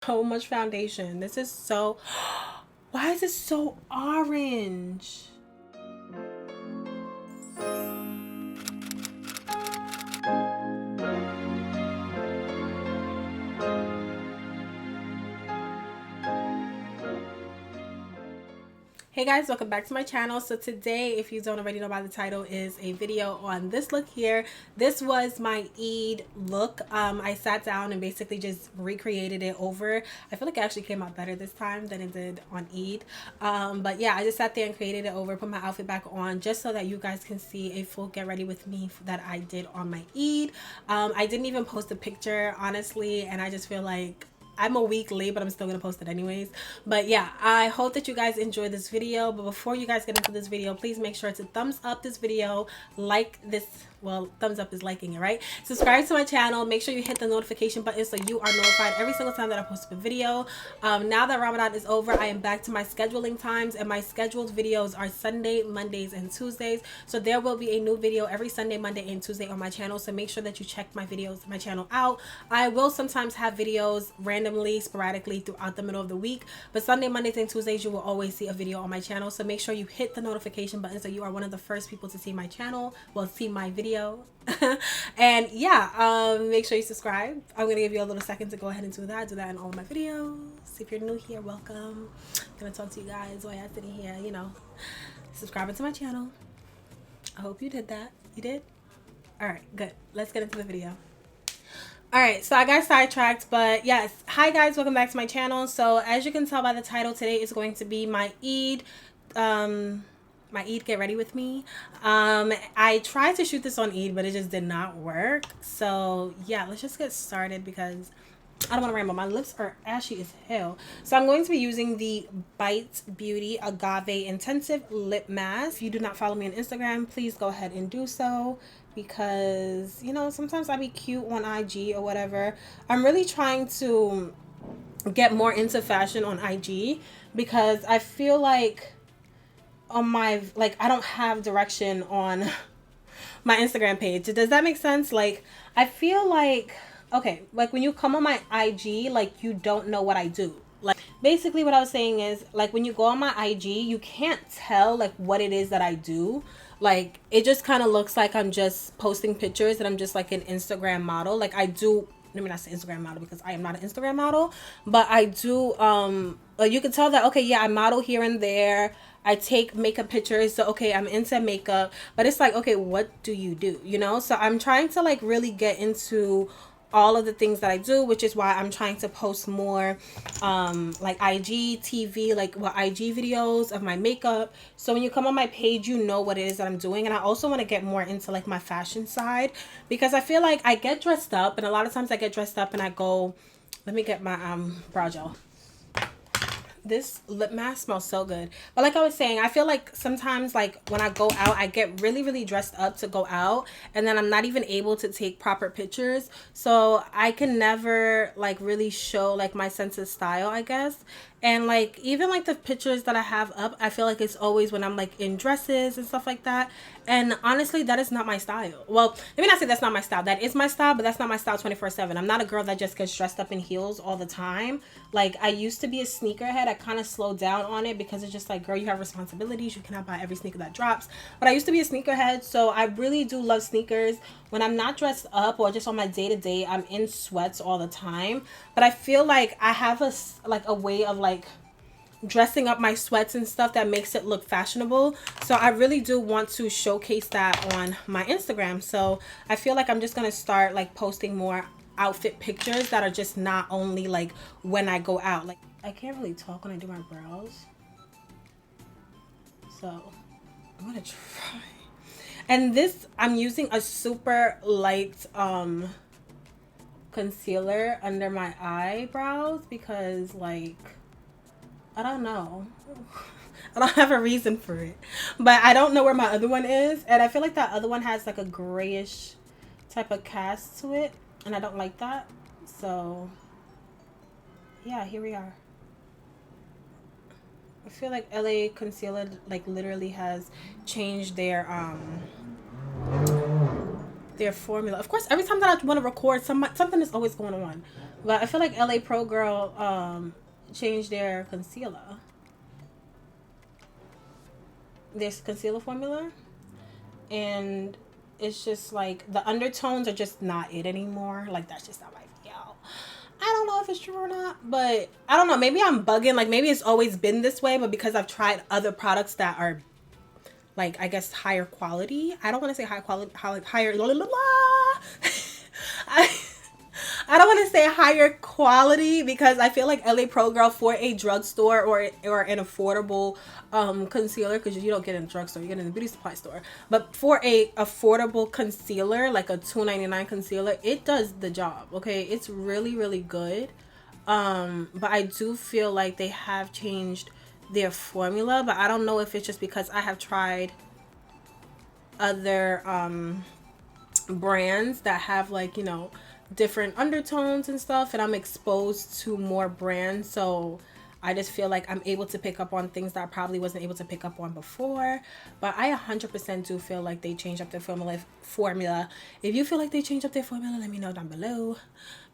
so much foundation. This is so... Why is it so orange? Hey guys, welcome back to my channel. So today, if you don't already know by the title, is a video on this look here. This was my Eid look. I sat down and basically just recreated it over. I feel like it actually came out better this time than it did on Eid. But yeah, I just sat there and created it over, put my outfit back on just so that you guys can see a full get ready with me that I did on my Eid. I didn't even post a picture, honestly, and I just feel like I'm a week late, but I'm still gonna post it anyways. But yeah, I hope that you guys enjoyed this video. But before you guys get into this video, please make sure to thumbs up this video, like this. Well, thumbs up is liking it, right? Subscribe to my channel. Make sure you hit the notification button so you are notified every single time that I post a video. Now that Ramadan is over, I am back to my scheduling times, and my scheduled videos are Sunday, Mondays, and Tuesdays. So there will be a new video every Sunday, Monday, and Tuesday on my channel. So make sure that you check my videos, my channel out. I will sometimes have videos randomly, sporadically throughout the middle of the week, but Sunday, Mondays, and Tuesdays you will always see a video on my channel. So make sure you hit the notification button so you are one of the first people to see my channel, well, see my video. And yeah, make sure you subscribe. I'm gonna give you a little second to go ahead and do that in all of my videos. If you're new here, welcome. I'm gonna talk to you guys while you're sitting here, you know, subscribing to my channel. I hope you did that. You did? All right, good. Let's get into the video. All right, so I got sidetracked, but yes, hi guys, welcome back to my channel. So as you can tell by the title, today is going to be my Eid get ready with me. I tried to shoot this on Eid, but it just did not work. So yeah, let's just get started because I don't want to ramble. My lips are ashy as hell. So I'm going to be using the Bite Beauty Agave Intensive Lip Mask. If you do not follow me on Instagram, please go ahead and do so, because you know, sometimes I be cute on IG or whatever. I'm really trying to get more into fashion on IG because I feel like on my, like, I don't have direction on my Instagram page. Does that make sense? Like, I feel like, okay, like when you come on my IG, like, you don't know what I do. Like, basically what I was saying is, like, when you go on my IG, you can't tell like what it is that I do. Like, it just kind of looks like I'm just posting pictures and I'm just like an Instagram model. Like, I do, let me not say Instagram model because I am not an Instagram model, but I do, you can tell that, okay, yeah, I model here and there. I take makeup pictures, so okay, I'm into makeup, but it's like, okay, what do you do, you know? So I'm trying to like really get into all of the things that I do, which is why I'm trying to post more like IG TV, like IG videos of my makeup, so when you come on my page, you know what it is that I'm doing. And I also want to get more into like my fashion side, because I feel like I get dressed up, and a lot of times I get dressed up and I go, let me get my brow gel. This lip mask smells so good. But like I was saying, I feel like sometimes like when I go out, I get really dressed up to go out, and then I'm not even able to take proper pictures, so I can never like really show like my sense of style, I guess. And like even like the pictures that I have up, I feel like it's always when I'm like in dresses and stuff like that, and honestly that is not my style. Well, let me not say that's not my style, that is my style, but that's not my style 24/7. I'm not a girl that just gets dressed up in heels all the time. Like, I used to be a sneakerhead. I kind of slowed down on it because it's just like, girl, you have responsibilities, you cannot buy every sneaker that drops. But I used to be a sneakerhead, so I really do love sneakers. When I'm not dressed up or just on my day-to-day, I'm in sweats all the time. But I feel like I have a way of like dressing up my sweats and stuff that makes it look fashionable. So I really do want to showcase that on my Instagram. So I feel like I'm just gonna start like posting more outfit pictures that are just not only like when I go out. Like, I can't really talk when I do my brows, so I'm gonna try. And this, I'm using a super light concealer under my eyebrows because, like, I don't know. I don't have a reason for it, but I don't know where my other one is, and I feel like that other one has like a grayish type of cast to it, and I don't like that. So yeah, here we are. I feel like LA Concealer like literally has changed their formula. Of course, every time that I want to record, something is always going on. But I feel like LA Pro Girl changed their concealer formula, and it's just like the undertones are just not it anymore. Like that's just not my feel. I don't know if it's true or not, but I don't know. Maybe I'm bugging. Like maybe it's always been this way, but because I've tried other products that are like I guess higher quality. I don't want to say high quality, higher. Blah, blah, blah. I I don't want to say higher quality because I feel like LA Pro Girl for a drugstore or an affordable concealer, because you don't get in a drugstore, you get in a beauty supply store. But for a affordable concealer, like a $2.99 concealer, it does the job. Okay, it's really really good. But I do feel like they have changed their formula, but I don't know if it's just because I have tried other brands that have like, you know, different undertones and stuff, and I'm exposed to more brands, so I just feel like I'm able to pick up on things that I probably wasn't able to pick up on before. But I 100% do feel like they changed up their formula. If you feel like they changed up their formula, let me know down below,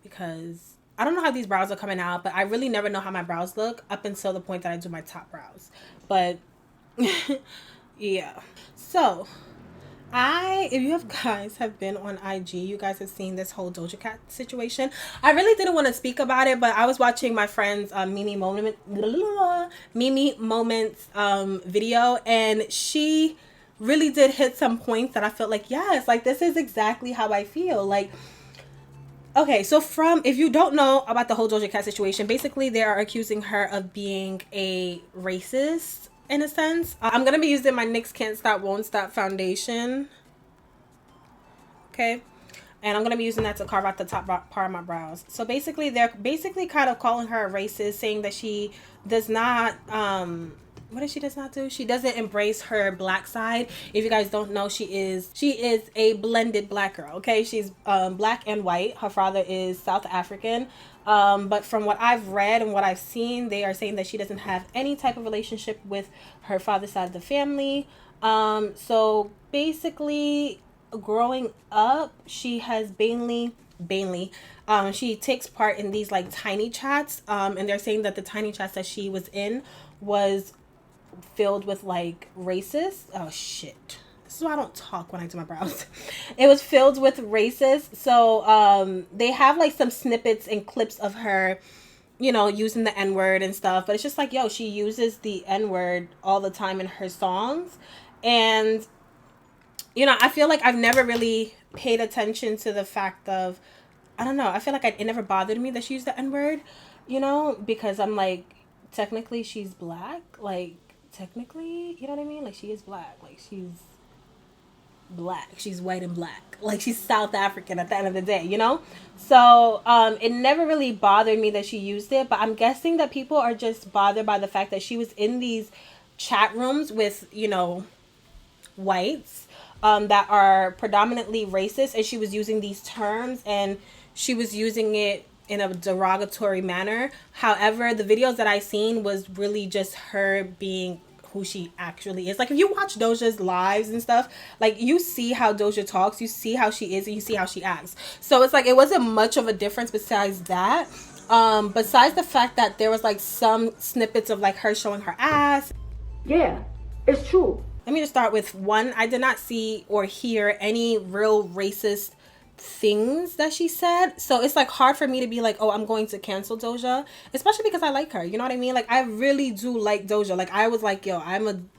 because I don't know how these brows are coming out, but I really never know how my brows look up until the point that I do my top brows. But yeah. So if you guys have been on IG, you guys have seen this whole Doja Cat situation. I really didn't want to speak about it, but I was watching my friend's Mimi Moments video, and she really did hit some points that I felt like, yes, like this is exactly how I feel. Like, okay, so if you don't know about the whole Doja Cat situation, basically they are accusing her of being a racist in a sense. I'm going to be using my NYX Can't Stop Won't Stop foundation. Okay. And I'm going to be using that to carve out the top part of my brows. So basically, they're basically kind of calling her a racist, saying that she does not, what does she does not do? She doesn't embrace her black side. If you guys don't know, she is a blended black girl. Okay. She's black and white. Her father is South African. But from what I've read and what I've seen, they are saying that she doesn't have any type of relationship with her father's side of the family. So basically, growing up, she has she takes part in these like tiny chats, and they're saying that the tiny chats that she was in was filled with like racist, oh shit, this is why I don't talk when I do my brows. It was filled with racists. So they have like some snippets and clips of her, you know, using the N-word and stuff, but it's just like, yo, she uses the N-word all the time in her songs. And you know, I feel like I've never really paid attention to the fact of, I don't know, I feel like it never bothered me that she used the N-word, you know, because I'm like, technically she's black, like, technically, you know what I mean? Like, she is black, like, she's black, she's white and black, like, she's South African at the end of the day, you know? So, it never really bothered me that she used it, but I'm guessing that people are just bothered by the fact that she was in these chat rooms with, you know, whites that are predominantly racist, and she was using these terms and she was using it in a derogatory manner. However, the videos that I seen was really just her being who she actually is. Like, if you watch Doja's lives and stuff, like, you see how Doja talks, you see how she is, and you see how she acts. So it's like, it wasn't much of a difference besides that. Besides the fact that there was like some snippets of like her showing her ass. Yeah, it's true. Let me just start with one. I did not see or hear any real racist things that she said. So it's like hard for me to be like, oh, I'm going to cancel Doja, especially because I like her. You know what I mean? Like, I really do like Doja. Like, I was like, yo, I'm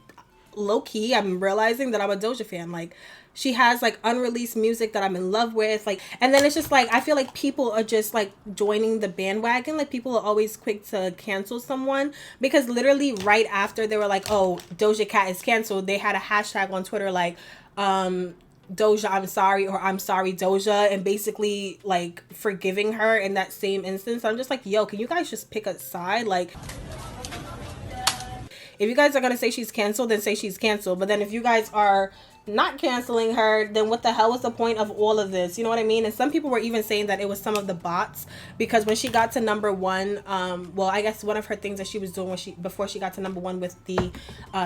realizing that I'm a Doja fan. Like, she has like unreleased music that I'm in love with. Like, and then it's just like, I feel like people are just like joining the bandwagon. Like, people are always quick to cancel someone, because literally right after they were like, oh, Doja Cat is canceled, they had a hashtag on Twitter like, Doja, I'm sorry, or I'm sorry, Doja, and basically like forgiving her in that same instance. I'm just like, yo, can you guys just pick a side? Like, if you guys are gonna say she's canceled, then say she's canceled. But then if you guys are not canceling her, then what the hell was the point of all of this? You know what I mean? And some people were even saying that it was some of the bots, because when she got to number one, well, I guess one of her things that she was doing when before she got to number one with the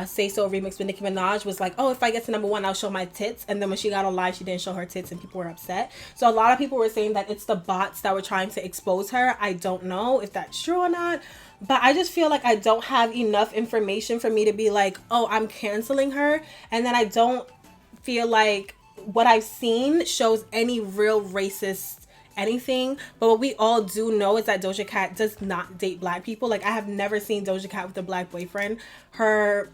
Say So remix with Nicki Minaj was like, oh, if I get to number one, I'll show my tits. And then when she got on live, she didn't show her tits, and people were upset. So a lot of people were saying that it's the bots that were trying to expose her. I don't know if that's true or not, but I just feel like I don't have enough information for me to be like, oh, I'm canceling her. And then I don't feel like what I've seen shows any real racist anything. But what we all do know is that Doja Cat does not date black people. Like, I have never seen Doja Cat with a black boyfriend. Her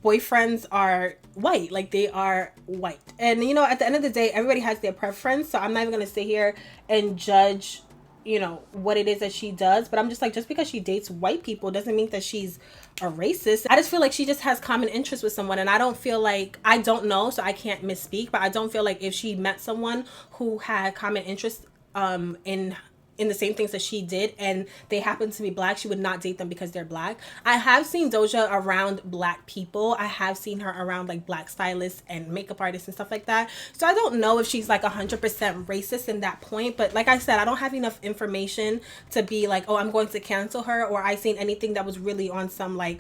boyfriends are white. Like, they are white. And, you know, at the end of the day, everybody has their preference. So I'm not even going to sit here and judge, you know, what it is that she does. But I'm just like, just because she dates white people doesn't mean that she's a racist. I just feel like she just has common interest with someone, and I don't feel like, I don't know, so I can't misspeak, but I don't feel like if she met someone who had common interest in the same things that she did and they happen to be black, she would not date them because they're black. I have seen Doja around black people. I have seen her around like black stylists and makeup artists and stuff like that. So I don't know if she's like 100% racist in that point, but like I said, I don't have enough information to be like, oh, I'm going to cancel her, or I seen anything that was really on some like,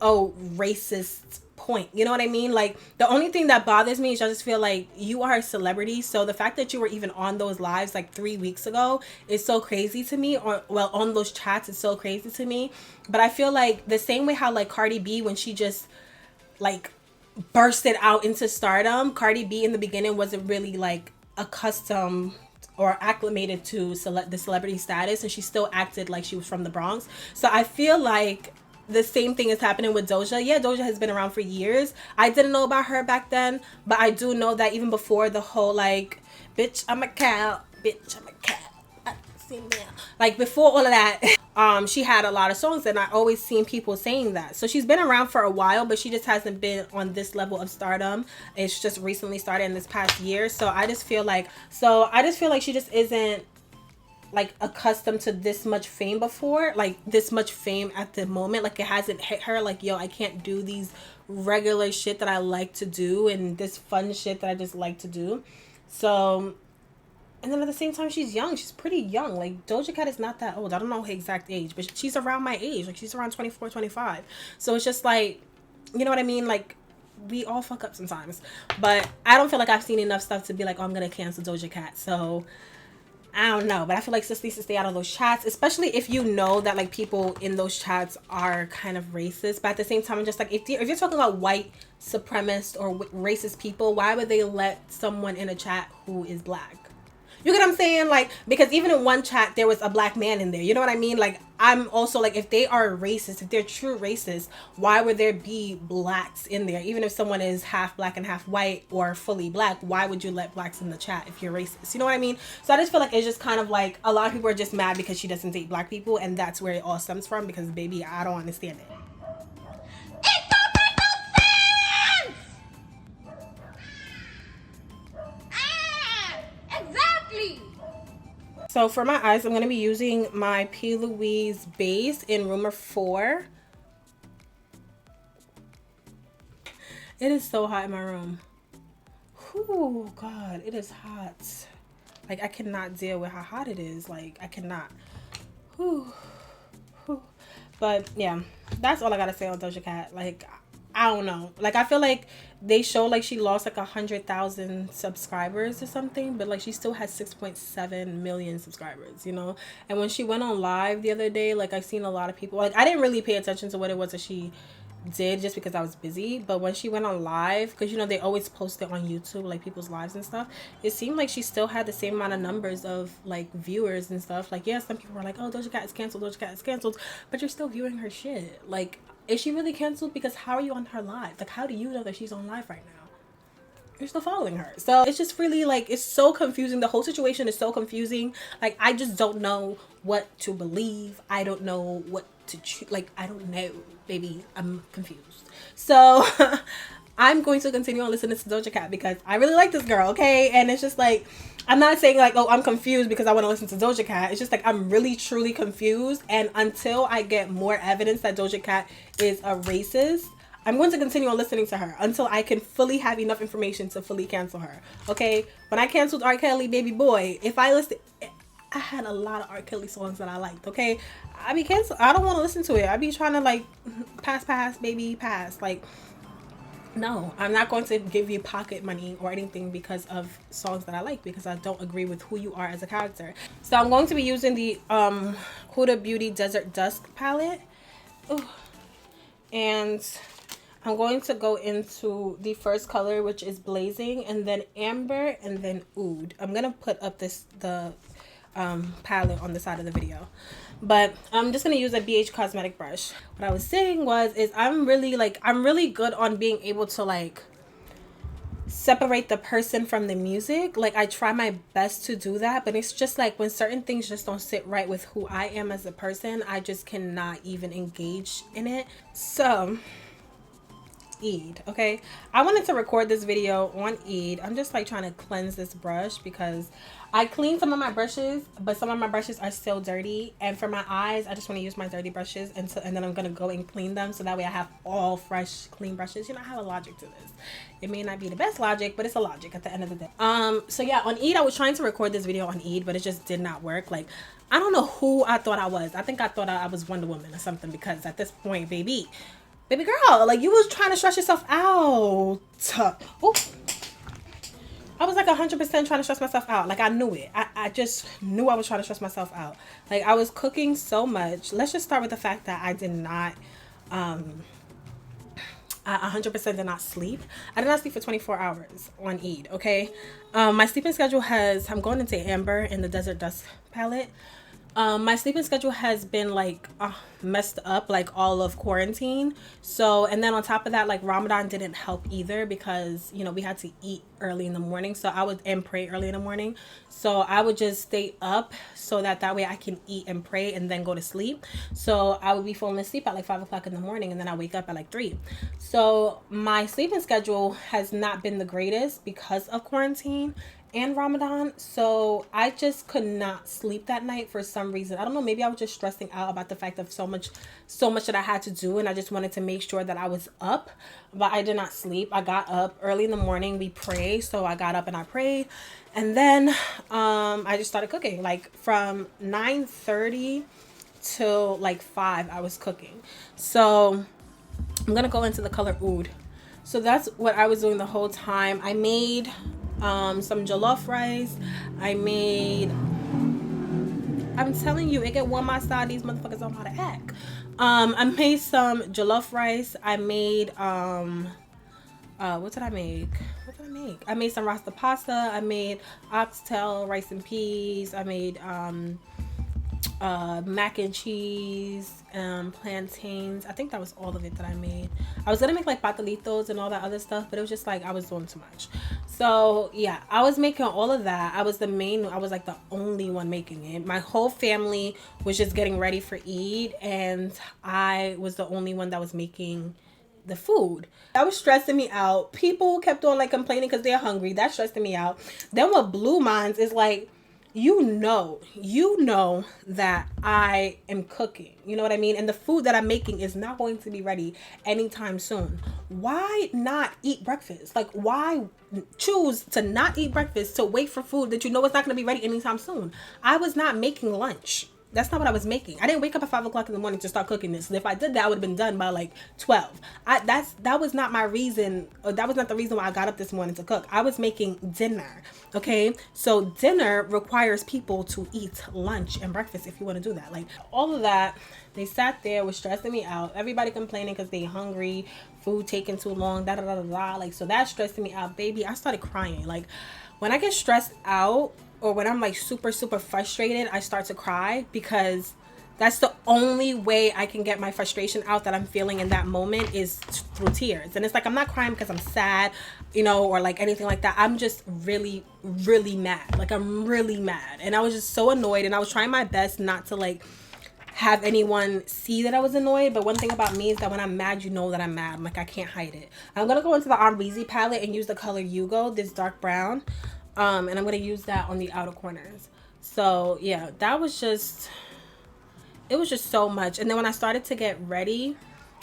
oh, racist point. You know what I mean? Like, the only thing that bothers me is I just feel like you are a celebrity, so the fact that you were even on those lives like 3 weeks ago is so crazy to me, or well, on those chats is so crazy to me. But I feel like the same way how like Cardi B, when she just like bursted out into stardom, Cardi B in the beginning wasn't really like accustomed or acclimated to the celebrity status, and she still acted like she was from the Bronx. So I feel like the same thing is happening with Doja. Yeah, Doja has been around for years. I didn't know about her back then, but I do know that even before the whole like, bitch, I'm a cow, bitch, I'm a cat, like before all of that, she had a lot of songs, and I always seen people saying that. So she's been around for a while, but she just hasn't been on this level of stardom. It's just recently started in this past year. So I just feel like she just isn't like accustomed to this much fame before, like this much fame at the moment. Like, it hasn't hit her like, yo, I can't do these regular shit that I like to do and this fun shit that I just like to do. So, and then at the same time, she's young. She's pretty young. Like, Doja Cat is not that old. I don't know her exact age, but she's around my age. Like, she's around 24, 25. So it's just like, you know what I mean? Like, we all fuck up sometimes. But I don't feel like I've seen enough stuff to be like, oh, I'm gonna cancel Doja Cat. So I don't know, but I feel like sis needs to stay out of those chats, especially if you know that like people in those chats are kind of racist. But at the same time, I'm just like, if you're talking about white supremacist or racist people, why would they let someone in a chat who is black? You get what I'm saying? Like, because even in one chat, there was a black man in there. You know what I mean? Like, I'm also like, if they are racist, if they're true racists, why would there be blacks in there? Even if someone is half black and half white or fully black, why would you let blacks in the chat if you're racist? You know what I mean? So I just feel like it's just kind of like, a lot of people are just mad because she doesn't date black people, and that's where it all stems from, because baby, I don't understand it. So for my eyes, I'm going to be using my P. Louise base in Rumor 4. It is so hot in my room. Oh God, it is hot. Like, I cannot deal with how hot it is. Like, I cannot. Whew. But yeah, that's all I got to say on Doja Cat. Like, I don't know. Like, I feel like they show like she lost like 100,000 subscribers or something, but like she still has 6.7 million subscribers, you know? And when she went on live the other day, like, I've seen a lot of people, like, I didn't really pay attention to what it was that she did just because I was busy, but when she went on live, because you know they always post it on YouTube, like people's lives and stuff, it seemed like she still had the same amount of numbers of like viewers and stuff. Like, yeah, some people were like, oh, Doja Cat is canceled, Doja Cat is canceled, but you're still viewing her shit. Like, is she really canceled? Because how are you on her live? Like, how do you know that she's on live right now? You're still following her. So it's just really like, it's so confusing. The whole situation is so confusing. Like, I just don't know what to believe. I don't know what to choose. Like, I don't know, baby. I'm confused. So I'm going to continue on listening to Doja Cat because I really like this girl, okay? And it's just like, I'm not saying like, oh, I'm confused because I want to listen to Doja Cat. It's just like, I'm really truly confused, and until I get more evidence that Doja Cat is a racist, I'm going to continue on listening to her until I can fully have enough information to fully cancel her. Okay? When I canceled R. Kelly, Baby Boy, if I listen, I had a lot of R. Kelly songs that I liked. Okay? I be cancel. I don't want to listen to it. I be trying to like pass, baby, pass. Like, no, I'm not going to give you pocket money or anything because of songs that I like, because I don't agree with who you are as a character. So I'm going to be using the Huda Beauty Desert Dusk palette. Ooh. And I'm going to go into the first color, which is Blazing, and then Amber, and then Oud. I'm going to put up the palette on the side of the video. But I'm just going to use a BH Cosmetic brush. What I was saying is I'm really good on being able to like separate the person from the music. Like, I try my best to do that, but it's just like when certain things just don't sit right with who I am as a person, I just cannot even engage in it. So Eid, okay, I wanted to record this video on Eid. I'm just like trying to cleanse this brush because I cleaned some of my brushes, but some of my brushes are still dirty, and for my eyes I just want to use my dirty brushes and then I'm gonna go and clean them so that way I have all fresh clean brushes. You know, I have a logic to this. It may not be the best logic, but it's a logic at the end of the day. So yeah, on Eid I was trying to record this video on Eid, but it just did not work. Like, I don't know who I thought I was. I think I thought I was Wonder Woman or something, because at this point, baby girl, like, you was trying to stress yourself out. Ooh. I was like 100% trying to stress myself out. Like, I knew it. I just knew I was trying to stress myself out. Like, I was cooking so much. Let's just start with the fact that I did not, I 100% did not sleep. I did not sleep for 24 hours on Eid, okay? My sleeping schedule I'm going into Amber in the Desert Dusk palette. My sleeping schedule has been like messed up like all of quarantine. So, and then on top of that, like, Ramadan didn't help either, because, you know, we had to eat early in the morning. So I would and pray early in the morning. So I would just stay up so that way I can eat and pray and then go to sleep. So I would be falling asleep at like 5 o'clock in the morning, and then I wake up at like 3. So my sleeping schedule has not been the greatest because of quarantine and Ramadan. So I just could not sleep that night for some reason. I don't know, maybe I was just stressing out about the fact of so much that I had to do, and I just wanted to make sure that I was up, but I did not sleep. I got up early in the morning. We pray, so I got up and I prayed, and then I just started cooking. Like, from 9:30 till like 5 I was cooking. So I'm gonna go into the color Oud. So that's what I was doing the whole time. I made some jollof rice. I'm telling you, it get warm outside. These motherfuckers don't know how to act. I made some jollof rice. I made what did I make? I made some rasta pasta. I made oxtail, rice and peas. I made mac and cheese, plantains. I think that was all of it that I made. I was gonna make like patalitos and all that other stuff, but it was just like I was doing too much. So yeah, I was making all of that. I was like the only one making it. My whole family was just getting ready for Eid, and I was the only one that was making the food. That was stressing me out. People kept on like complaining because they're hungry. That stressed me out. Then what blew minds is like, you know that I am cooking, you know what I mean, and the food that I'm making is not going to be ready anytime soon. Why not eat breakfast? Like, why choose to not eat breakfast to wait for food that you know is not going to be ready anytime soon? I was not making lunch. That's not what I was making. I didn't wake up at 5 o'clock in the morning to start cooking this. And if I did that, I would have been done by like 12. That was not my reason. Or that was not the reason why I got up this morning to cook. I was making dinner. Okay. So dinner requires people to eat lunch and breakfast if you want to do that. Like, all of that, they sat there, was stressing me out. Everybody complaining because they hungry, food taking too long, da da da da da. Like, so that stressed me out, baby. I started crying. Like, when I get stressed out, or when I'm like super frustrated, I start to cry, because that's the only way I can get my frustration out that I'm feeling in that moment, is through tears. And it's like, I'm not crying because I'm sad, you know, or like anything like that. I'm just really mad. Like, I'm really mad, and I was just so annoyed, and I was trying my best not to like have anyone see that I was annoyed. But one thing about me is that when I'm mad, you know that I'm mad. Like, I can't hide it. I'm gonna go into the Aunt Weezy palette and use the color Yugo, this dark brown. And I'm going to use that on the outer corners. So yeah, it was just so much. And then when I started to get ready,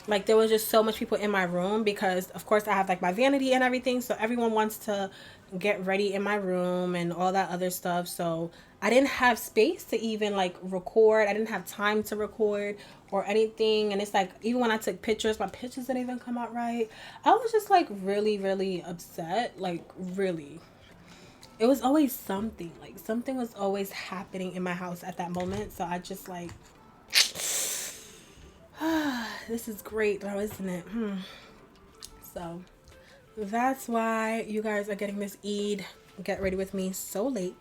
Like there was just so much people in my room because of course I have like my vanity and everything, so everyone wants to get ready in my room and all that other stuff. So I didn't have space to even like record. I didn't have time to record or anything. And it's like even when I took pictures, my pictures didn't even come out right. I was just like really upset, like really. It was always something, like something was always happening in my house at that moment. So I just like this is great though, isn't it? So that's why you guys are getting this Eid get ready with me so late,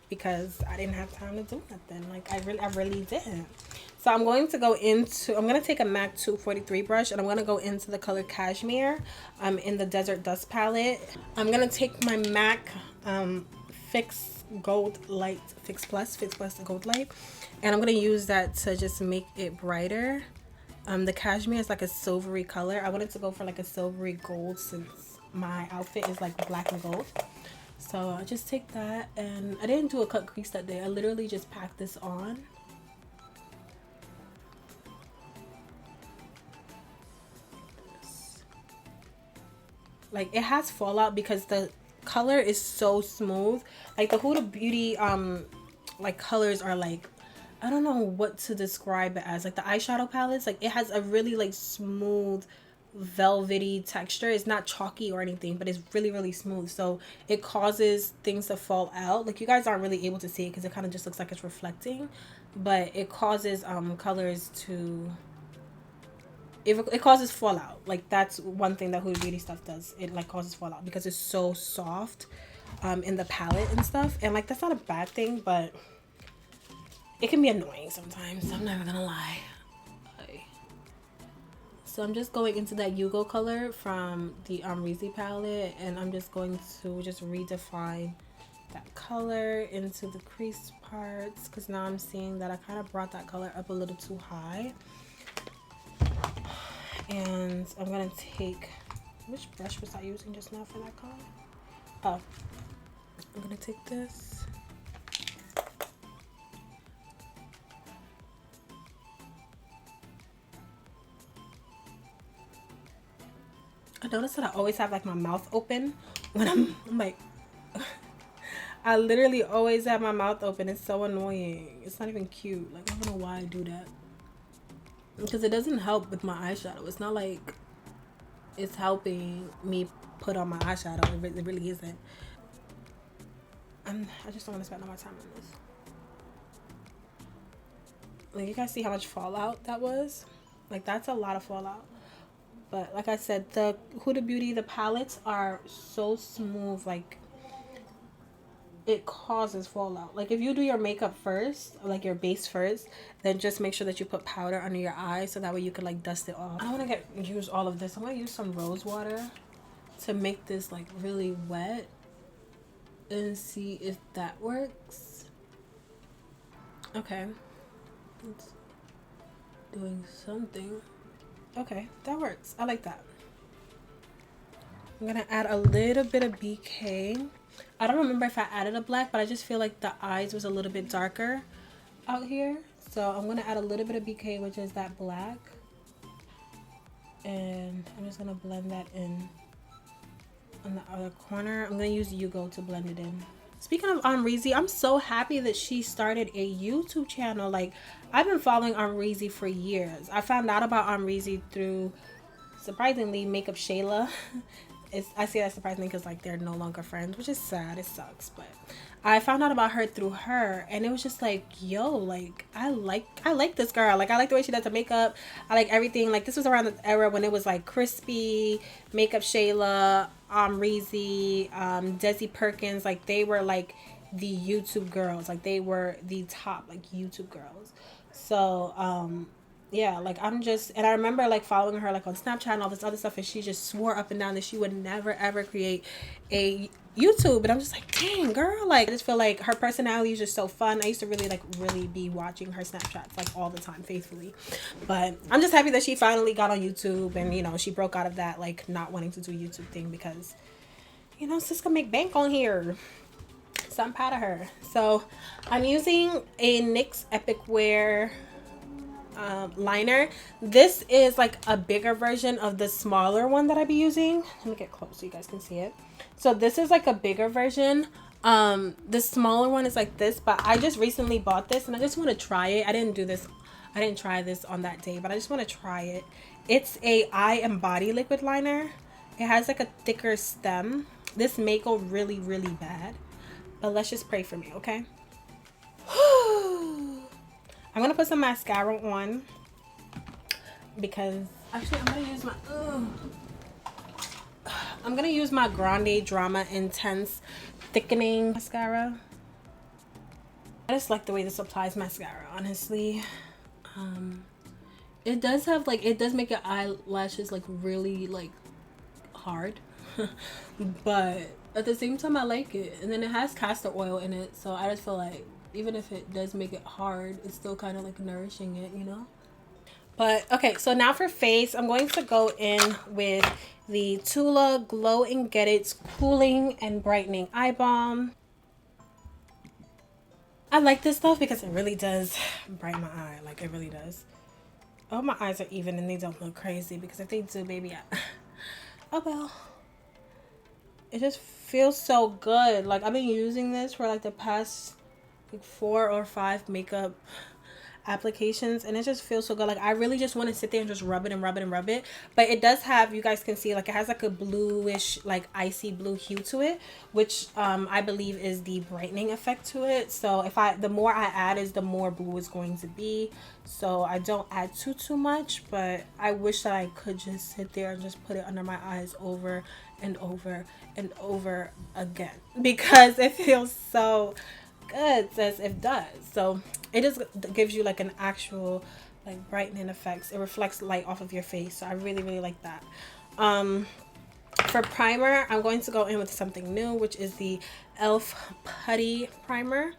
because I didn't have time to do nothing. Like I really didn't. So I'm going to take a MAC 243 brush and I'm going to go into the color Cashmere in the Desert Dust palette. I'm going to take my MAC Fix Gold Light, Fix Plus Gold Light, and I'm going to use that to just make it brighter. The cashmere is like a silvery color. I wanted to go for like a silvery gold since my outfit is like black and gold. So I just take that, and I didn't do a cut crease that day. I literally just packed this on. Like it has fallout because the color is so smooth. Like the Huda Beauty like colors are like, I don't know what to describe it as. Like the eyeshadow palettes, like it has a really like smooth velvety texture. It's not chalky or anything, but it's really smooth. So it causes things to fall out. Like you guys aren't really able to see it because it kind of just looks like it's reflecting, but it causes colors to, it causes fallout. Like that's one thing that Huda Beauty stuff does. It like causes fallout because it's so soft in the palette and stuff. And like that's not a bad thing, but it can be annoying sometimes. I'm never gonna lie. So I'm just going into that Yugo color from the Reezy palette, and I'm just going to just redefine that color into the crease parts, because now I'm seeing that I kind of brought that color up a little too high. And I'm gonna take, which brush was I using just now for that color? Oh, I'm gonna take this. I noticed that I always have like my mouth open when I'm like, I literally always have my mouth open. It's so annoying. It's not even cute. Like I don't know why I do that. Because it doesn't help with my eyeshadow. It's not like it's helping me put on my eyeshadow. It really isn't. I just don't want to spend all my time on this. Like you guys see how much fallout that was? Like that's a lot of fallout. But like I said, the Huda Beauty, the palettes are so smooth, like it causes fallout. Like if you do your makeup first, like your base first, then just make sure that you put powder under your eyes so that way you can like dust it off. I don't want to use all of this. I'm going to use some rose water to make this like really wet and see if that works. Okay. It's doing something. Okay, that works. I like that. I'm gonna add a little bit of BK. I don't remember if I added a black, but I just feel like the eyes was a little bit darker out here. So I'm gonna add a little bit of BK, which is that black. And I'm just gonna blend that in on the other corner. I'm gonna use Yugo to blend it in. Speaking of Reezy, I'm so happy that she started a YouTube channel. Like, I've been following Reezy for years. I found out about Reezy through, surprisingly, Makeup Shayla. I say that surprisingly because like they're no longer friends, which is sad. It sucks, but I found out about her through her, and it was just like, yo, like I like this girl. Like I like the way she does her makeup. I like everything. Like this was around the era when it was like Crispy, Makeup Shayla, Reezy, Desi Perkins. Like they were like the YouTube girls. Like they were the top like YouTube girls. So yeah, like I'm just, and I remember like following her like on Snapchat and all this other stuff, and she just swore up and down that she would never ever create a YouTube. And I'm just like, dang girl, like I just feel like her personality is just so fun. I used to really be watching her Snapchats like all the time faithfully. But I'm just happy that she finally got on YouTube, and you know, she broke out of that like not wanting to do YouTube thing, because you know, sis can make bank on here. So I'm proud of her. So I'm using a NYX Epic Wear liner. This is like a bigger version of the smaller one that I be using. Let me get close so you guys can see it. So this is like a bigger version. The smaller one is like this, but I just recently bought this and I just want to try it. I didn't try this on that day, but I just want to try it. It's a eye and body liquid liner. It has like a thicker stem. This may go really, really bad, but let's just pray for me, okay? I'm gonna put some mascara on because actually I'm gonna use my Grande Drama Intense Thickening Mascara. I just like the way this applies mascara, honestly. It does have like, it does make your eyelashes like really like hard, but at the same time I like it. And then it has castor oil in it, so I just feel like even if it does make it hard, it's still kind of like nourishing it, you know? But okay, so now for face, I'm going to go in with the Tula Glow and Get It Cooling and Brightening Eye Balm. I like this stuff because it really does brighten my eye, like it really does. I hope my eyes are even and they don't look crazy, because if they do, baby, oh well. It just feels so good. Like I've been using this for like the past like 4 or 5 makeup applications, and it just feels so good. Like I really just want to sit there and just rub it and rub it and rub it. But it does have, you guys can see, like it has like a bluish, like icy blue hue to it, which I believe is the brightening effect to it. So if the more I add is the more blue it's going to be. So I don't add too much, but I wish that I could just sit there and just put it under my eyes over and over and over again, because it feels so good, as it does. So it just gives you like an actual like brightening effects. It reflects light off of your face, so I really like that. For primer, I'm going to go in with something new, which is the Elf Putty Primer.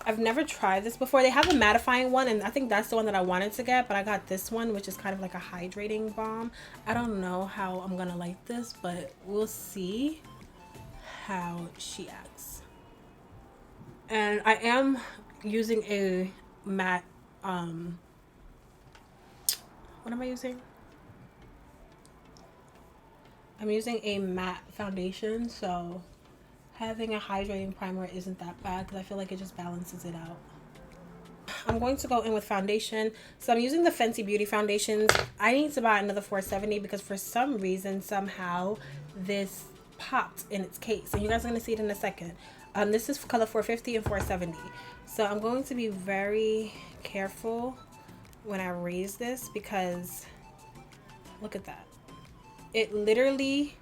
I've never tried this before. They have a mattifying one, and I think that's the one that I wanted to get, but I got this one, which is kind of like a hydrating balm. I don't know how I'm gonna like this, but we'll see how she acts. And I am using a matte, what am I using? I'm using a matte foundation, so having a hydrating primer isn't that bad because I feel like it just balances it out. I'm going to go in with foundation. So I'm using the Fenty Beauty foundations. I need to buy another 470 because for some reason, somehow, this popped in its case. And you guys are going to see it in a second. This is color 450 and 470. So I'm going to be very careful when I raise this because look at that. It literally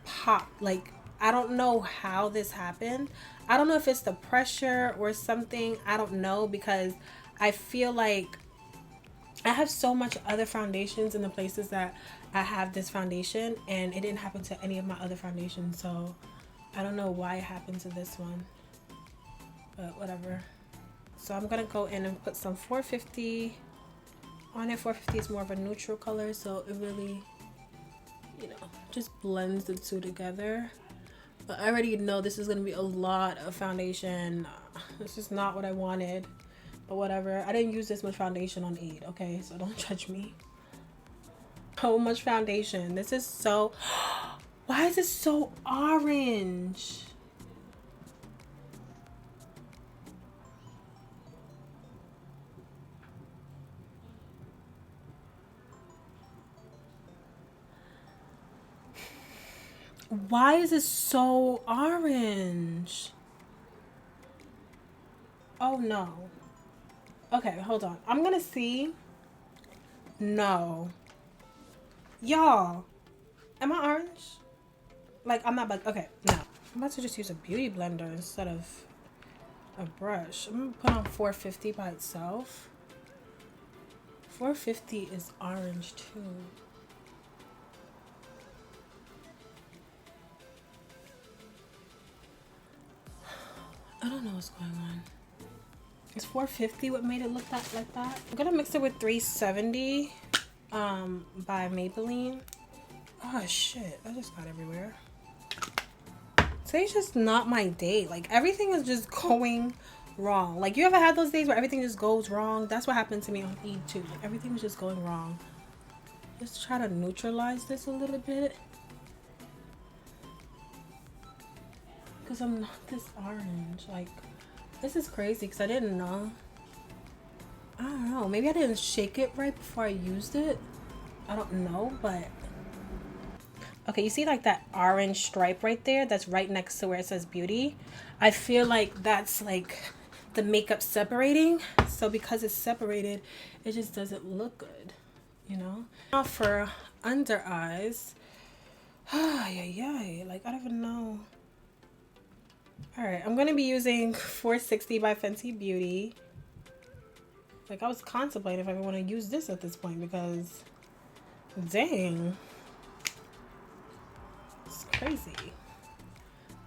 popped. Like, I don't know how this happened. I don't know if it's the pressure or something. I don't know, because I feel like I have so much other foundations in the places that I have this foundation, and it didn't happen to any of my other foundations. So I don't know why it happened to this one, but whatever. So I'm gonna go in and put some 450 on it. 450 is more of a neutral color, so it really, you know, just blends the two together. But I already know this is gonna be a lot of foundation. This is not what I wanted, but whatever. I didn't use this much foundation on Eid, okay? So don't judge me. So much foundation. This is so, why is it so orange? Why is it so orange? Oh no. Okay, hold on. I'm gonna see. No. Y'all. Am I orange? Like, I'm not like, okay, no. I'm about to just use a beauty blender instead of a brush. I'm gonna put on 450 by itself. 450 is orange too. I don't know what's going on. Is 450 what made it look like that? I'm gonna mix it with 370 by Maybelline. Oh shit, that just got everywhere. Today's just not my day. Like, everything is just going wrong. Like, you ever had those days where everything just goes wrong? That's what happened to me on Eid too. Like, everything was just going wrong. Let's try to neutralize this a little bit. Because I'm not this orange. Like, this is crazy because I didn't know. I don't know. Maybe I didn't shake it right before I used it. I don't know, but... Okay, you see like that orange stripe right there? That's right next to where it says beauty. I feel like that's like the makeup separating. So because it's separated, it just doesn't look good, you know? Now for under eyes. Like, I don't even know. Alright, I'm going to be using 460 by Fenty Beauty. Like, I was contemplating if I want to use this at this point because... Dang. It's crazy.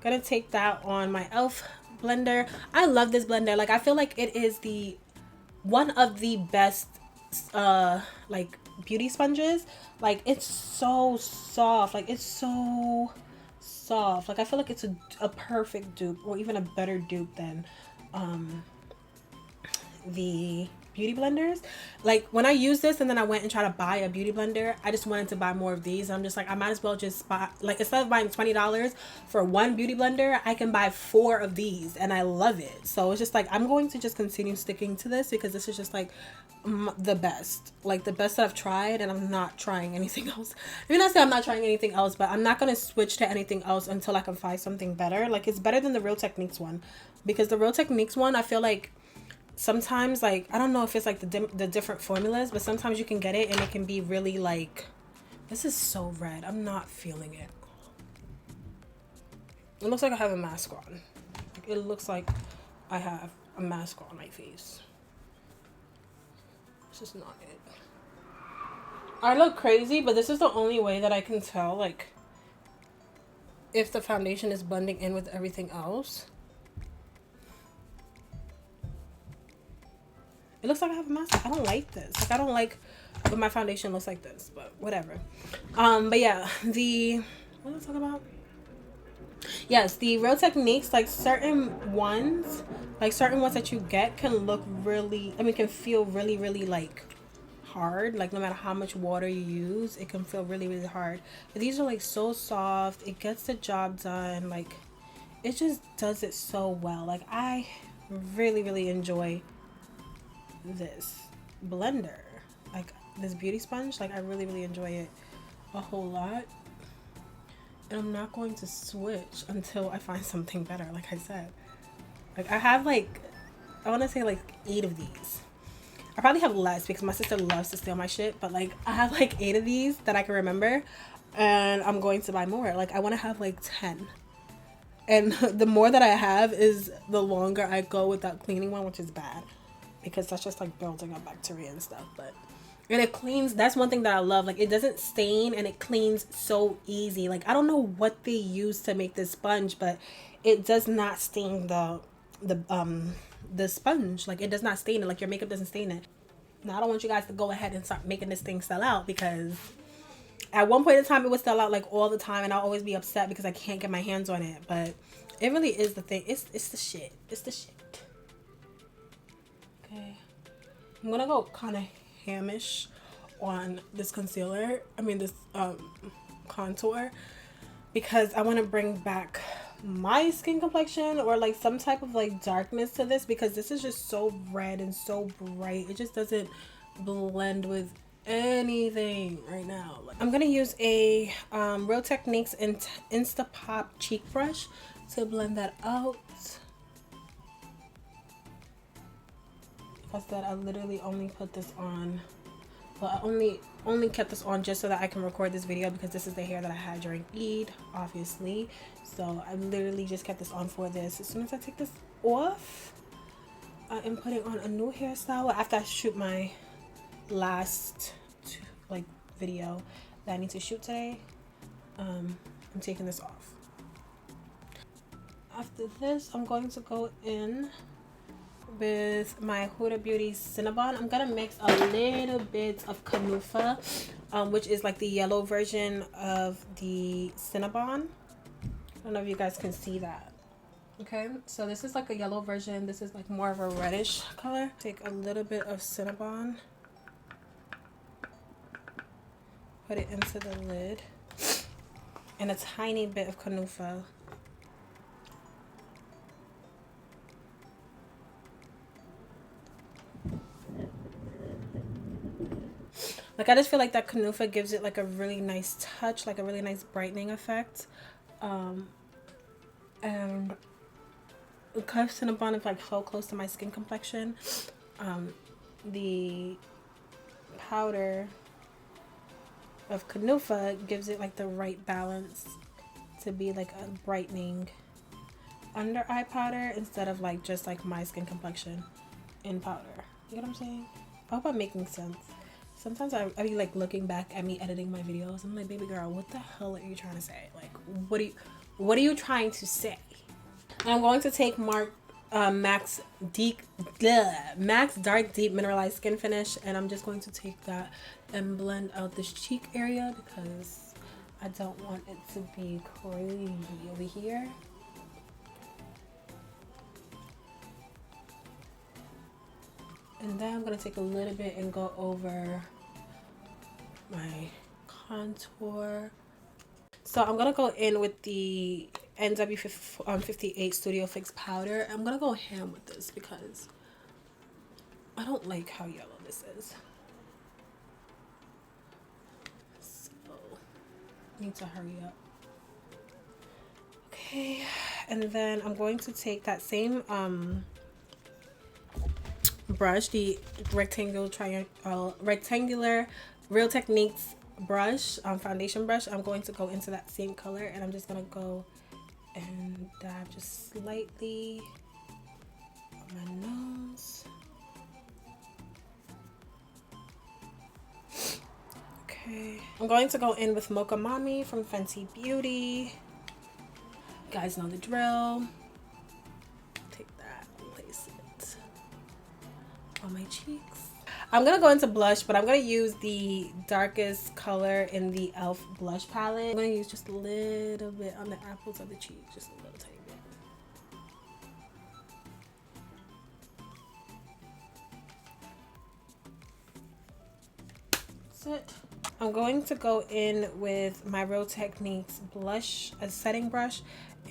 Gonna take that on my e.l.f. blender. I love this blender. Like, I feel like it is the one of the best like beauty sponges. Like, it's so soft. Like, it's so soft. Like, I feel like it's a perfect dupe, or even a better dupe than the beauty blenders. Like, when I use this and then I went and tried to buy a beauty blender, I just wanted to buy more of these. I'm just like, I might as well just buy, like, instead of buying $20 for one beauty blender, I can buy 4 of these, and I love it. So it's just like, I'm going to just continue sticking to this because this is just like the best, like the best that I've tried, and I'm not trying anything else. I mean, I say I'm not trying anything else, but I'm not going to switch to anything else until I can find something better. Like, it's better than the Real Techniques one, because the Real Techniques one, I feel like sometimes, like, I don't know if it's like the different formulas, but sometimes you can get it and it can be really like, this is so red. I'm not feeling it. It looks like I have a mask on. Like, it looks like I have a mask on my face. This is not it. I look crazy, but this is the only way that I can tell, like, if the foundation is blending in with everything else. It looks like I have a mask. I don't like this. Like, I don't like when my foundation looks like this, but whatever. But yeah, what was I talking about? Yes, the Real Techniques, like certain ones that you get can look really, I mean, can feel really, really like hard. Like, no matter how much water you use, it can feel really, really hard. But these are like so soft. It gets the job done. Like, it just does it so well. Like, I really, really enjoy this blender, like this beauty sponge. Like, I really, really enjoy it a whole lot, and I'm not going to switch until I find something better. Like I said, like, I have like, I want to say like 8 of these. I probably have less because my sister loves to steal my shit, but like, I have like 8 of these that I can remember, and I'm going to buy more. Like, I want to have like 10, and the more that I have is the longer I go without cleaning one, which is bad because that's just like building up bacteria and stuff. But, and it cleans. That's one thing that I love. Like, it doesn't stain and it cleans so easy. Like, I don't know what they use to make this sponge, but it does not stain the sponge. Like, it does not stain it. Like, your makeup doesn't stain it. Now, I don't want you guys to go ahead and start making this thing sell out, because at one point in time it would sell out like all the time, and I'll always be upset because I can't get my hands on it. But it really is the thing. It's the shit. It's the shit. Okay, I'm gonna go kind of hamish on this concealer. I mean, this contour, because I want to bring back my skin complexion, or like some type of like darkness to this, because this is just so red and so bright. It just doesn't blend with anything right now. I'm gonna use a Real Techniques Insta Pop cheek brush to blend that out. Like I said, I literally only put this on, well, I only kept this on just so that I can record this video, because this is the hair that I had during Eid, obviously. So I literally just kept this on for this. As soon as I take this off, I am putting on a new hairstyle after I shoot my last like video that I need to shoot today. I'm taking this off. After this, I'm going to go in with my Huda Beauty Cinnabon. I'm gonna mix a little bit of Canufa, which is like the yellow version of the Cinnabon. I don't know if you guys can see that. Okay, so this is like a yellow version. This is like more of a reddish color. Take a little bit of Cinnabon, put it into the lid, and a tiny bit of Canufa. Like, I just feel like that Canufa gives it like a really nice touch, like a really nice brightening effect. And because Cinnabon is like so close to my skin complexion, the powder of Canufa gives it like the right balance to be like a brightening under eye powder instead of like just like my skin complexion in powder. You know what I'm saying? I hope I'm making sense. Sometimes I be like looking back at me editing my videos. I'm like, baby girl, what the hell are you trying to say? Like, what are you trying to say? And I'm going to take Max Dark Deep Mineralized Skin Finish, and I'm just going to take that and blend out this cheek area because I don't want it to be crazy over here. And then I'm going to take a little bit and go over my contour. So I'm going to go in with the NW58 Studio Fix powder. I'm going to go ham with this because I don't like how yellow this is. So I need to hurry up. Okay, and then I'm going to take that same brush, the rectangular Real Techniques brush, foundation brush. I'm going to go into that same color, and I'm just gonna go and dab just slightly on my nose. Okay, I'm going to go in with Mocha Mami from Fenty Beauty. You guys know the drill. Take that and place it on my cheeks. I'm gonna go into blush, but I'm gonna use the darkest color in the e.l.f. blush palette. I'm gonna use just a little bit on the apples of the cheek, just a little tiny bit. That's it. I'm going to go in with my Real Techniques blush, a setting brush,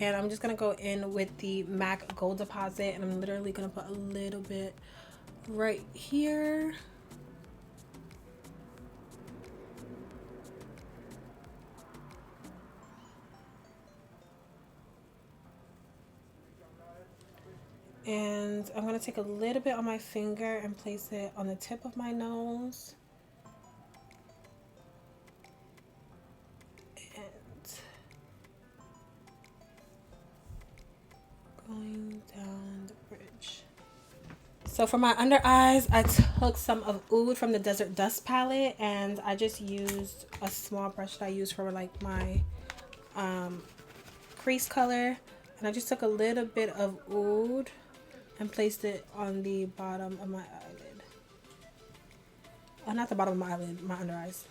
and I'm just gonna go in with the MAC Gold Deposit, and I'm literally gonna put a little bit right here. And I'm gonna take a little bit on my finger and place it on the tip of my nose. And going down the bridge. So for my under eyes, I took some of Oud from the Desert Dust palette, and I just used a small brush that I use for like my crease color. And I just took a little bit of Oud and placed it on the bottom of my eyelid. Oh, not the bottom of my eyelid, my under eyes.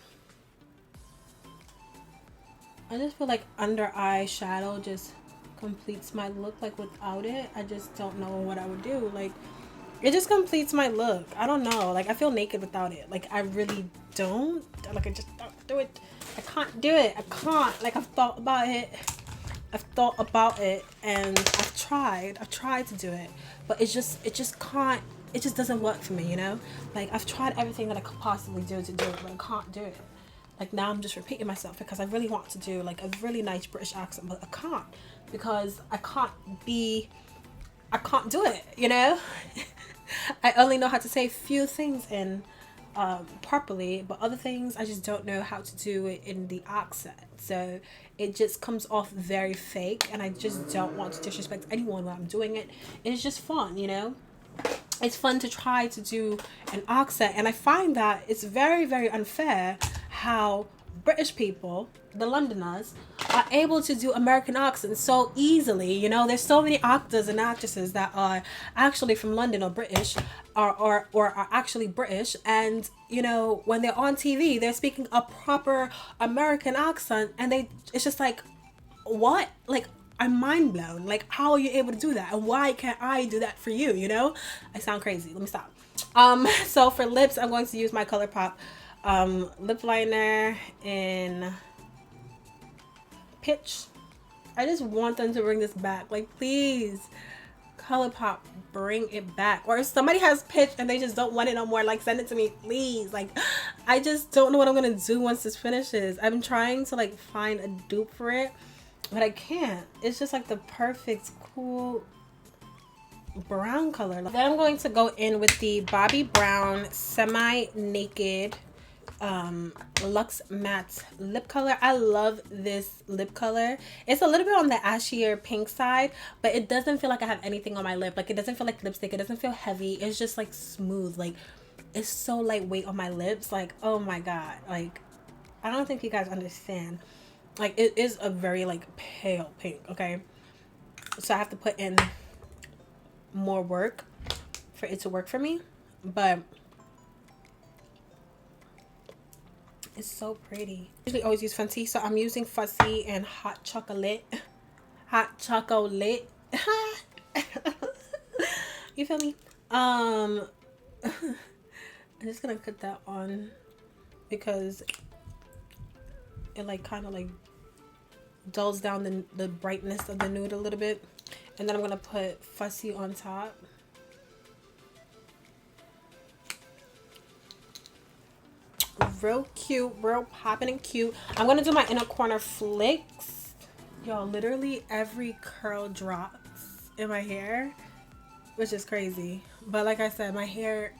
I just feel like under eye shadow just completes my look. Like without it, I just don't know what I would do. Like it just completes my look. I don't know. Like I feel naked without it. Like I really don't. Like I just don't do it. I can't do it. I can't. Like I've thought about it. And I've tried to do it, but it just can't, it just doesn't work for me, you know? Like I've tried everything that I could possibly do to do it, but I can't do it. Like now I'm just repeating myself because I really want to do like a really nice British accent, but I can't because I can't do it, you know? I only know how to say a few things in properly, but other things I just don't know how to do it in the accent, so it just comes off very fake, and I just don't want to disrespect anyone when I'm doing it. It's just fun, you know? It's fun to try to do an accent, and I find that it's very, very unfair how British people, the Londoners, are able to do American accents so easily. You know, there's so many actors and actresses that are actually from London or British, or are actually British, and you know, when they're on TV, they're speaking a proper American accent, and it's just like, what? Like, I'm mind blown. Like, how are you able to do that? And why can't I do that for you? You know? I sound crazy. Let me stop. So for lips, I'm going to use my ColourPop lip liner in Pitch. I just want them to bring this back. Like, please, ColourPop, bring it back. Or if somebody has Pitch and they just don't want it no more, like, send it to me, please. Like, I just don't know what I'm gonna do once this finishes. I've been trying to like find a dupe for it, but I can't. It's just like the perfect cool brown color. Then I'm going to go in with the Bobbi Brown Semi Naked Luxe Matte lip color. I love this lip color. It's a little bit on the ashier pink side, but it doesn't feel like I have anything on my lip. Like, it doesn't feel like lipstick. It doesn't feel heavy. It's just like smooth. Like, it's so lightweight on my lips. Like, oh my god. Like, I don't think you guys understand. Like, it is a very like pale pink. Okay, so I have to put in more work for it to work for me, but it's so pretty. I usually always use Fenty, so I'm using Fussy and Hot Chocolate. Hot Chocolate. You feel me? I'm just gonna put that on because it like kind of like dulls down the brightness of the nude a little bit. And then I'm gonna put Fussy on top. Real cute, real popping and cute. I'm gonna do my inner corner flicks. Y'all, literally every curl drops in my hair, which is crazy. But like I said, my hair,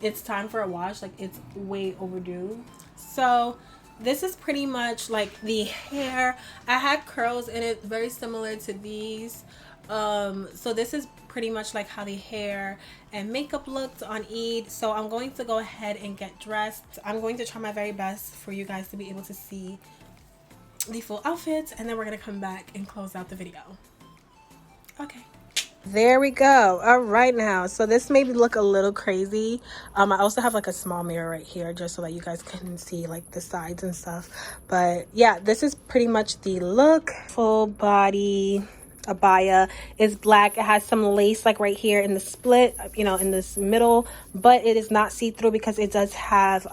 it's time for a wash. Like, it's way overdue. So this is pretty much like the hair. I had curls in it very similar to these. So this is pretty much like how the hair and makeup looked on Eid. So I'm going to go ahead and get dressed. I'm going to try my very best for you guys to be able to see the full outfit, and then we're gonna come back and close out the video. Okay, there we go. All right, now, so this made me look a little crazy. I also have like a small mirror right here just so that you guys can see like the sides and stuff. But yeah, this is pretty much the look. Full body abaya is black. It has some lace like right here in the split, you know, in this middle, but it is not see-through because it does have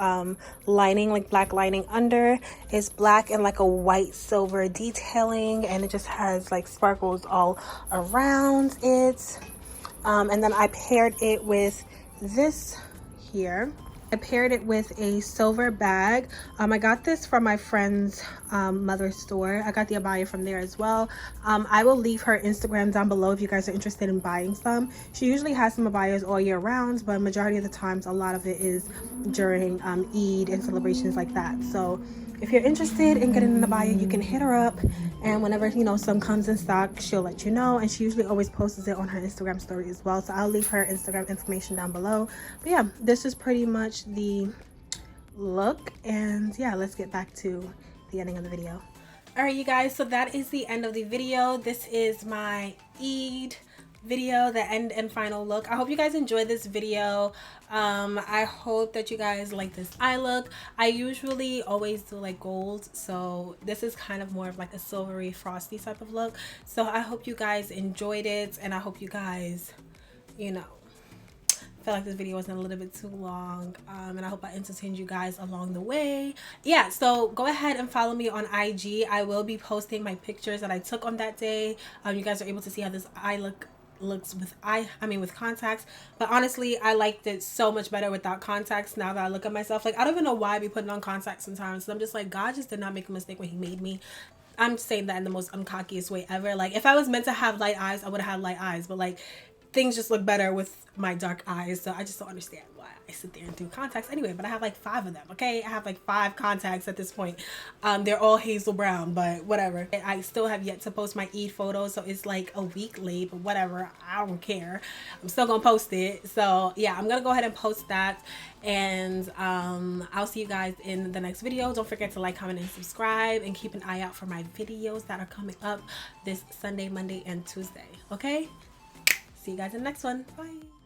lining, like black lining under. It's black and like a white silver detailing, and it just has like sparkles all around it. And then I paired it with this here. I paired it with a silver bag. I got this from my friend's mother's store. I got the abaya from there as well. I will leave her Instagram down below if you guys are interested in buying some. She usually has some abayas all year round, but majority of the times a lot of it is during Eid and celebrations like that. So if you're interested in getting an abaya, you can hit her up, and whenever, you know, some comes in stock, she'll let you know. And she usually always posts it on her Instagram story as well, so I'll leave her Instagram information down below. But yeah, this is pretty much the look, and yeah, let's get back to the ending of the video. All right, you guys, so that is the end of the video. This is my Eid video, the end and final look. I hope you guys enjoyed this video. I hope that you guys like this eye look. I usually always do like gold, so this is kind of more of like a silvery frosty type of look. So I hope you guys enjoyed it, and I hope you guys, you know, felt like this video wasn't a little bit too long, and I hope I entertained you guys along the way. Yeah, so go ahead and follow me on IG. I will be posting my pictures that I took on that day. You guys are able to see how this eye looks with with contacts, but honestly I liked it so much better without contacts. Now that I look at myself, like, I don't even know why I be putting on contacts sometimes. So I'm just like, God just did not make a mistake when he made me. I'm saying that in the most uncockiest way ever. Like, if I was meant to have light eyes, I would have had light eyes, but like, things just look better with my dark eyes. So I just don't understand why I sit there and do contacts anyway. But I have like 5 of them, okay? I have like 5 contacts at this point. They're all hazel brown, but whatever. I still have yet to post my Eid photos, so it's like a week late, but whatever, I don't care. I'm still gonna post it. So yeah, I'm gonna go ahead and post that, and I'll see you guys in the next video. Don't forget to like, comment, and subscribe, and keep an eye out for my videos that are coming up this Sunday, Monday, and Tuesday. Okay, see you guys in the next one. Bye.